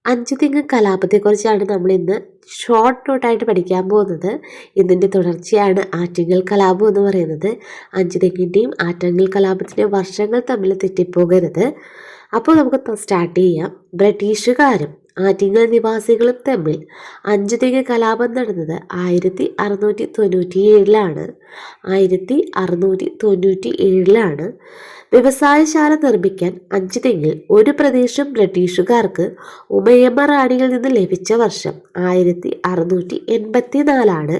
അഞ്ചുതെങ്ങ് കലാപത്തെക്കുറിച്ചാണ് നമ്മൾ ഇന്ന് ഷോർട്ട് നോട്ടായിട്ട് പഠിക്കാൻ പോകുന്നത്. ഇതിൻ്റെ തുടർച്ചയാണ് ആറ്റിങ്ങൽ കലാപം എന്ന് പറയുന്നത്. അഞ്ചുതെങ്ങിൻ്റെയും ആറ്റിങ്ങൽ കലാപത്തിൻ്റെയും വർഷങ്ങൾ തമ്മിൽ തെറ്റിപ്പോകരുത്. അപ്പോൾ നമുക്ക് സ്റ്റാർട്ട് ചെയ്യാം. ബ്രിട്ടീഷുകാരും ആറ്റിങ്ങൽ നിവാസികളും തമ്മിൽ അഞ്ചുതെങ്ങ് കലാപം നടന്നത് 1697 1697 വ്യവസായശാല നിർമ്മിക്കാൻ അഞ്ചുതെങ്ങിൽ ഒരു പ്രദേശം ബ്രിട്ടീഷുകാർക്ക് ഉമയമ്മ റാണിയിൽ നിന്ന് ലഭിച്ച വർഷം 1684.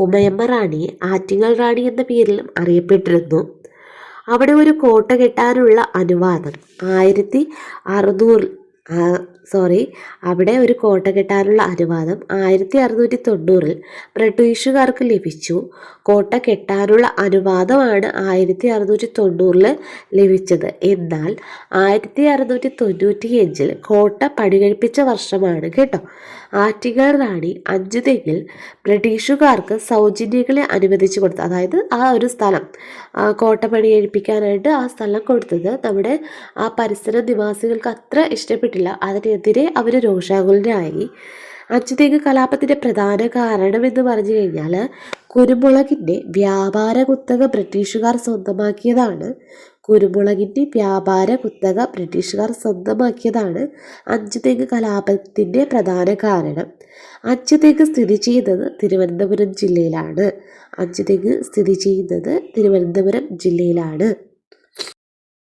ഉമയമ്മ റാണിയെ ആറ്റിങ്ങൽ റാണി എന്ന പേരിലും അറിയപ്പെട്ടിരുന്നു. അവിടെ ഒരു കോട്ട കെട്ടാനുള്ള അനുവാദം 1690 ബ്രിട്ടീഷുകാർക്ക് ലഭിച്ചു. കോട്ട കെട്ടാനുള്ള അനുവാദമാണ് 1690 ലഭിച്ചത്. എന്നാൽ 1695 കോട്ട പണികഴിപ്പിച്ച വർഷമാണ് കേട്ടോ. ആറ്റിങ്ങൽ റാണി അഞ്ചുതെങ്ങിൽ ബ്രിട്ടീഷുകാർക്ക് സൗജന്യങ്ങളെ അനുവദിച്ചു കൊടുത്തു. അതായത് ആ ഒരു സ്ഥലം കോട്ട പണികഴിപ്പിക്കാനായിട്ട് ആ സ്ഥലം കൊടുത്തത് നമ്മുടെ ആ പരിസര നിവാസികൾക്ക് അത്ര ഇഷ്ടപ്പെട്ടില്ല. അതിനെതിരെ അവർ രോഷാകുലരായി. അഞ്ചുതെങ്ങ് കലാപത്തിൻ്റെ പ്രധാന കാരണമെന്ന് പറഞ്ഞു കഴിഞ്ഞാൽ കുരുമുളകിൻ്റെ വ്യാപാര കുത്തക ബ്രിട്ടീഷുകാർ സ്വന്തമാക്കിയതാണ്. അഞ്ചുതെങ്ങ് കലാപത്തിൻ്റെ പ്രധാന കാരണം. അഞ്ചുതെങ്ങ് സ്ഥിതി ചെയ്യുന്നത് തിരുവനന്തപുരം ജില്ലയിലാണ്.